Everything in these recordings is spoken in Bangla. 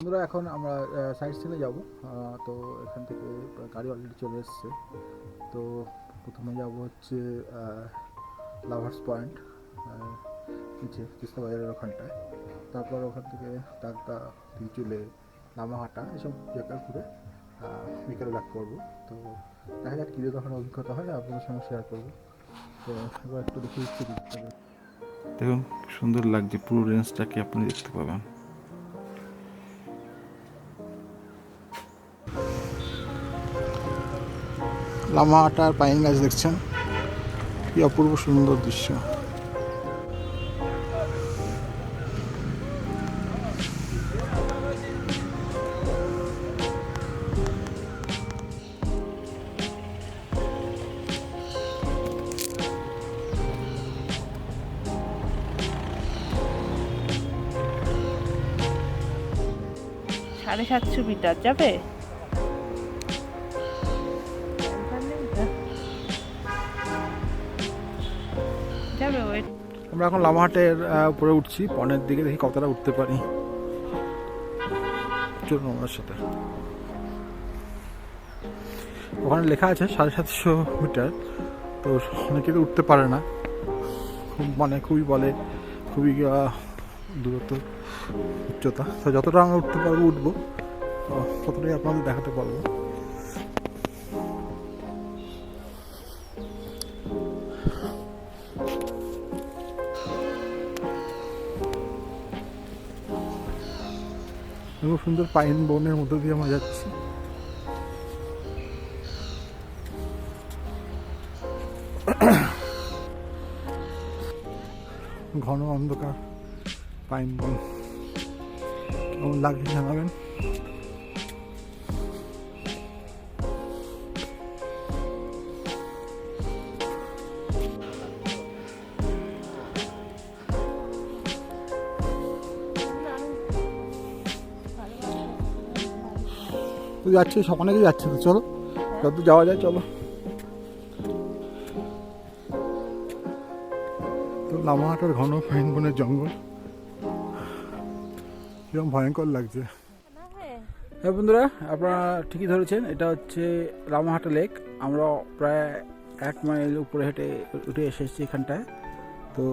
বন্ধুরা এখন আমরা সাইড সিনে যাব। তো এখান থেকে গাড়ি অলরেডি চলে এসছে। তো প্রথমে যাব হচ্ছে লাভার্স পয়েন্ট, নিচে তিস্তা বাজারের ওখানটায়। তারপর ওখান থেকে তাগদা, তিলচুলে, লামাহাটা এসব জায়গা ঘুরে বিকেলে ব্যাক করবো। তো দেখা যাক কী তখন অভিজ্ঞতা হয়, আপনাদের সঙ্গে শেয়ার করবো। তো এবার একটু দেখে দিচ্ছি দিকটা। দেখুন সুন্দর লাগছে, পুরো রেঞ্জটাকে আপনি দেখতে পাবেন। লামাহাটা আর পাইন গাছ দেখছেন, কি অপূর্ব সুন্দর দৃশ্য। 750 মিটার যাবে। যাবে ওয়েট। আমরা এখন লামাহাটের উপরে উঠছি, পনের দিকে, দেখি কতটা উঠতে পারি। চলুন আমার সাথে। ওখানে লেখা আছে 750 মিটার। তো অনেকে তো উঠতে পারে না, খুবই বলে খুবই দূরত্ব, উচ্চতা। তো যতটা আমরা উঠতে পারবো উঠবো, ততটাই আপনাদের দেখাতে পারবো। খুব সুন্দর পাইন বনের মধ্যে দিয়ে আমরা যাচ্ছি। ঘন অন্ধকার পাইন বন, কেমন লাগছে জানাবেন। তো যাচ্ছি, অনেকেই যাচ্ছে, তো চলো যত যাওয়া যায় চলো। তো লামাহাটার ঘন পাইন বনের জঙ্গল কিরকম ভয়ঙ্কর লাগছে। হ্যাঁ বন্ধুরা, আপনারা ঠিকই ধরেছেন, এটা হচ্ছে লামাহাটা লেক। আমরা প্রায় 1 মাইল উপরে হেঁটে উঠে এসেছি এখানটায়। তো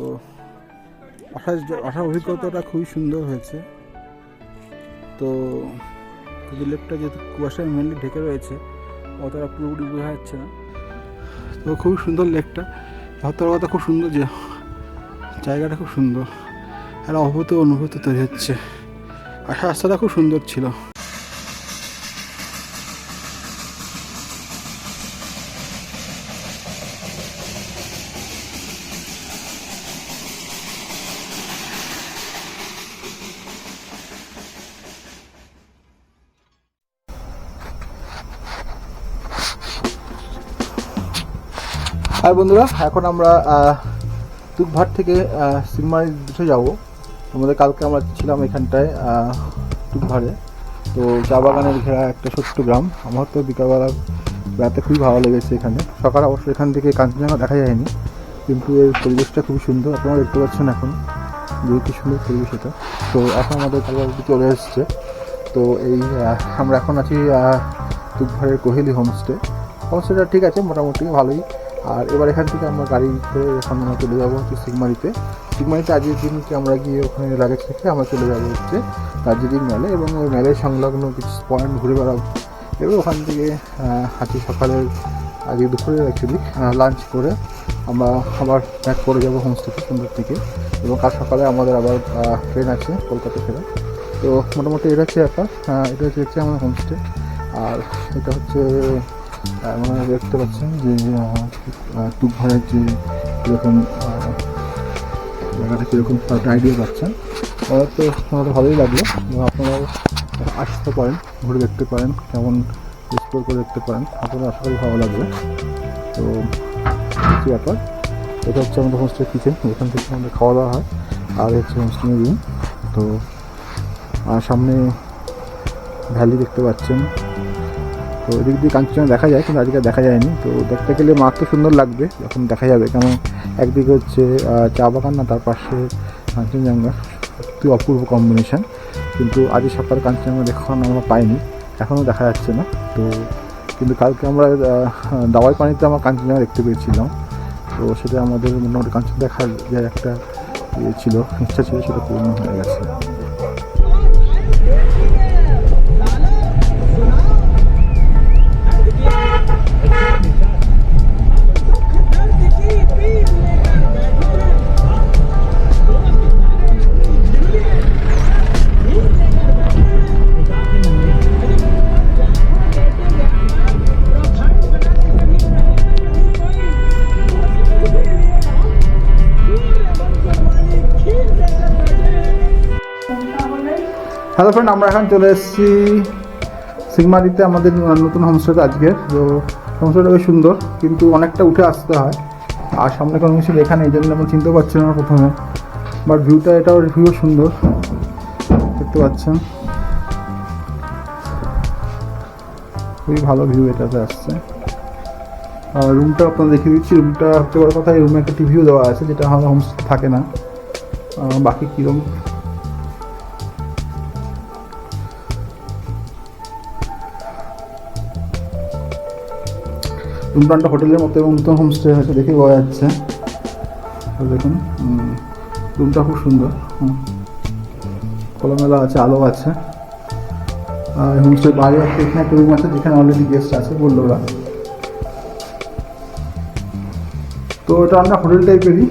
আসার অভিজ্ঞতাটা খুবই সুন্দর হয়েছে। তো লেকটা যেহেতু কুয়াশায় মেনলি ঢেকে রয়েছে, অতটা পুরোপুরি বোঝা যাচ্ছে না। তো খুবই সুন্দর লেকটা, ধরতে কথা খুব সুন্দর, যে জায়গাটা খুব সুন্দর, একটা অভূত অনুভূতি তৈরি হচ্ছে। আসার রাস্তাটা খুব সুন্দর ছিল। আর বন্ধুরা, এখন আমরা তুকভাট থেকে সিংমারি দিকে যাবো। আমাদের কালকে আমরা ছিলাম এখানটায় তুকভারে। তো চা বাগানের ঘেরা একটা ছোট্ট গ্রাম। আমার তো বিকালবেলা বেড়াতে খুবই ভালো লেগেছে এখানে। সকালে অবশ্যই এখান থেকে কাঞ্চনজঙ্ঘা দেখা যায়নি, কিন্তু এর পরিবেশটা খুবই সুন্দর। আপনারা দেখতে পাচ্ছেন এখন যে কি সুন্দর পরিবেশ এটা। তো এখন আমাদের কালকে চলে এসছে। তো এই আমরা এখন আছি তুকভারের কোহেলি হোমস্টেটা ঠিক আছে, মোটামুটি ভালোই। আর এবার এখান থেকে আমরা গাড়ি করে এখন আমরা চলে যাবো হচ্ছে সিংমারিতে। আজকের দিনকে আমরা গিয়ে ওখানে লাগেজ রেখে আমরা চলে যাবো হচ্ছে দার্জিলিং মেলে, এবং ওই মেলের সংলগ্ন কিছু পয়েন্ট ঘুরে বেড়াবো। এবং ওখান থেকে আজকে সকালের, আজকে দুপুরে অ্যাকচুয়ালি লাঞ্চ করে আমরা আবার ব্যাক করে যাবো হোমস্টেতে সন্ধ্যার দিকে। এবং কাল সকালে আমাদের আবার ট্রেন আছে কলকাতা ফেরা। তো মোটামুটি এটা হচ্ছে ব্যাপার। এটা হচ্ছে আমাদের হোমস্টে। আর এটা হচ্ছে আপনারা দেখতে পাচ্ছেন যে তুকভারের যে কীরকম জায়গাটা কীরকম একটা আইডিয়া পাচ্ছেন। তো আমাদের ভালোই লাগলো, এবং আপনারাও আসতে পারেন, ঘুরে দেখতে পারেন, কেমন এক্সপ্লোর করে দেখতে পারেন, আপনারা আশা করি ভালো লাগবে। তো কী ব্যাপার, এটা হচ্ছে আমাদের হোমস্টের কিচেন, এখান থেকে আমাদের খাওয়া দাওয়া হয়। আর হচ্ছে হোমস্টের রুম। তো সামনে ভ্যালি দেখতে পাচ্ছেন। তো এদিক দিয়ে কাঞ্চনজঙ্ঘা দেখা যায়, কিন্তু আজকে দেখা যায়নি। তো দেখতে গেলে মাত্র সুন্দর লাগবে যখন দেখা যাবে, কেন একদিকে হচ্ছে চা বাগান, না তার পাশে কাঞ্চনজঙ্ঘা, অতি অপূর্ব কম্বিনেশান। কিন্তু আজই সকালে কাঞ্চনজঙ্ঘা এখন আমরা পাইনি, এখনও দেখা যাচ্ছে না। তো কিন্তু কালকে আমরা দাওয়াই পানিতে আমরা কাঞ্চনজঙ্ঘা দেখতে পেয়েছিলাম। তো সেটা আমাদের মোটামুটি কাঞ্চন দেখার যে একটা ইয়ে ছিল, ইচ্ছা ছিল, সেটা পূর্ণ হয়ে গেছে। হ্যালো ফ্রেন্ড, আমরা এখন চলে এসেছি সিংমারিতে, আমাদের নতুন হোমস্টেতে আজকে। তো হোমস্টেটা বেশ সুন্দর, কিন্তু অনেকটা উঠে আসতে হয়, আর সামনে কোনো কিছু লেখা নেই, এই জন্য আমরা চিনতে পারছি না প্রথমে। বাট ভিউটা, এটাও ভিউ সুন্দর, দেখতে পাচ্ছেন, খুবই ভালো ভিউ এটাতে আসছে। আর রুমটা আপনার দেখিয়ে দিচ্ছি। রুমটা হতে পারার কথা, এই রুমে একটা টিভিও দেওয়া আছে, যেটা আমাদের হোমস্টে থাকে না। বাকি কীরকম রুমটা হোটেলের মতো এবং নতুন হোমস্টে হয়েছে দেখে বোঝা যাচ্ছে। দেখুন, রুমটা খুব সুন্দর, খোলামেলা আছে, আলো আছে। আর হোমস্টের বাইরে এখানে একটা রুম আছে, যেখানে অলরেডি গেস্ট আছে বললো ওরা। তো এটা আমরা হোটেল টাইপেরই।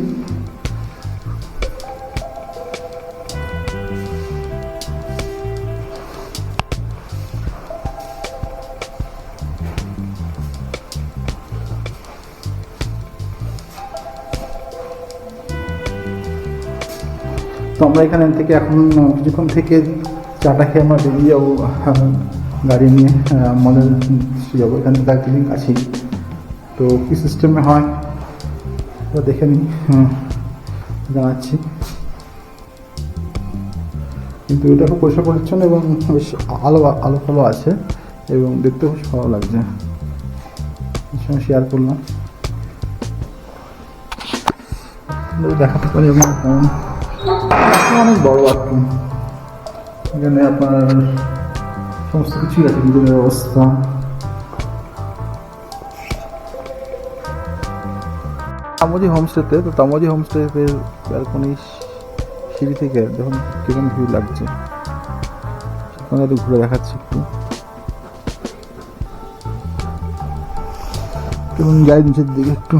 তো আমরা এখানে থেকে এখন কিছুক্ষণ থেকে চাটা খেয়ে আমরা বেরিয়ে যাবো গাড়ি নিয়ে, আমাদের যাবো এখান থেকে দার্জিলিং কাছেই। তো কী সিস্টেমে হয় তো দেখে নিই, জানাচ্ছি। কিন্তু এটা খুব পরিষ্কার পরিচ্ছন্ন এবং বেশ আলো আলো ফালো আছে, এবং দেখতে খুব ভালো লাগছে, সঙ্গে শেয়ার করলাম, দেখাতে পারি। এবং অনেক বড় বাথরুম, এখানে আপনার সমস্ত কিছুই আছে, নিজের ব্যবস্থা। তামোজি হোমস্টেতে, তো তামোজি হোমস্টেতে ব্যালকনি সিঁড়ি থেকে দেখুন কিরকম ভিউ লাগছে, সেখানে একটু ঘুরে দেখাচ্ছি একটু। এবং যাই নিচের দিকে একটু,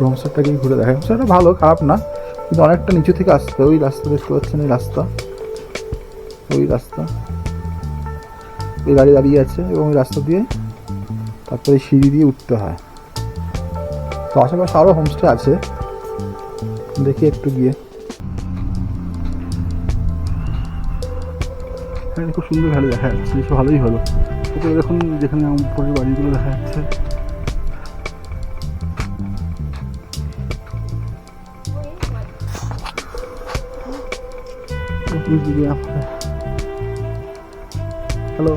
হোমস্টেটাকেই ঘুরে দেখা। হোমস্টেটা ভালো, খারাপ না, কিন্তু অনেকটা নিচু থেকে আসতে। ওই রাস্তা দেখতে পাচ্ছেন, এই রাস্তা, ওই রাস্তা, এই গাড়ি দাঁড়িয়ে আছে, এবং ওই রাস্তা দিয়ে তারপরে সিঁড়ি দিয়ে উঠতে হয়। তো আশেপাশে আরও হোমস্টে আছে, দেখি একটু গিয়ে। এখানে খুব সুন্দর ভ্যালি দেখা যাচ্ছে, বেশ ভালোই হলো। উপরে দেখুন, যেখানে উপরের বাড়িগুলো দেখা যাচ্ছে। হ্যালো,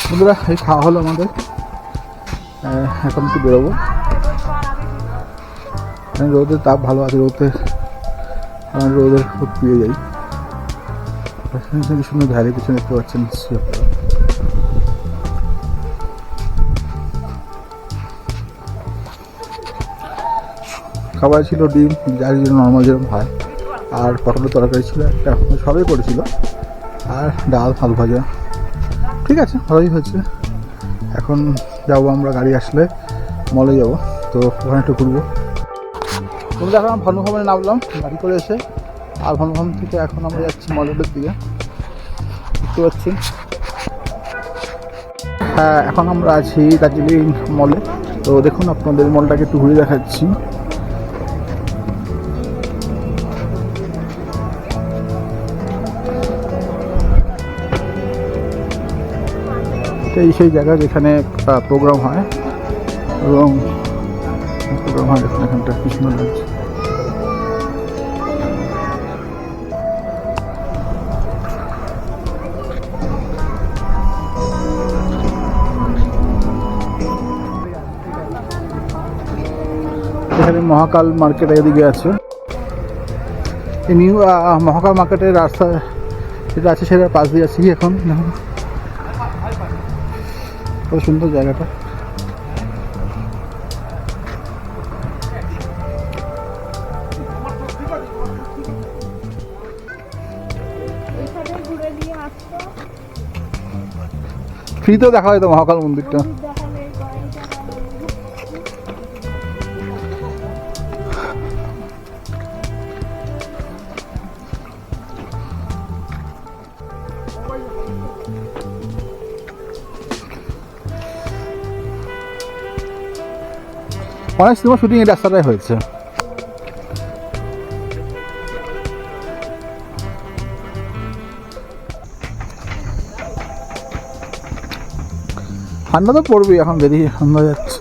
বন্ধুরা, এই খাওয়া হলো আমাদের, এখন একটু বেরোবো। রোদের তাপ ভালো আছে, রোদের খুব পেয়ে যাই। সুন্দর ধারে পিছনে দেখতে পাচ্ছেন নিশ্চয়ই আপনারা। খাবার ছিল ডিম, যার জন্য নর্মাল যেরকম হয়, আর পটলের তরকারি ছিল একটা, সবই পড়েছিল, আর ডাল, আলু ভাজা। ঠিক আছে, ভালোই হয়েছে। এখন যাবো আমরা, গাড়ি আসলে মলে যাব, তো ওখানে একটু ঘুরবো। তুমি এখন ভানুভবনে নামলাম গাড়ি করে এসে, আর ভানুভবন থেকে এখন আমরা যাচ্ছি মলের দিকে, দেখতে পাচ্ছি। হ্যাঁ, এখন আমরা আছি দার্জিলিং মলে। তো দেখুন, আপনাদের মলটাকে একটু ঘুরে দেখাচ্ছি। এই সেই জায়গা যেখানে প্রোগ্রাম হয়, এবং প্রোগ্রাম হয় দেখুন, এখানটা কি সুন্দর লাগছে। মহাকাল মার্কেট এদিকে আছে। এই নিউ মহাকাল মার্কেটের রাস্তা যেটা আছে সেটার পাশ দিয়ে আছি এখন। খুব সুন্দর জায়গাটা। ফ্রিতেও দেখা হয় তো মহাকাল মন্দিরটা। অনেক সিনেমা শুটিং এই রাস্তাটাই হয়েছে। ঠান্ডা তো পড়বেই, এখন বেরিয়ে ঠান্ডা যাচ্ছে।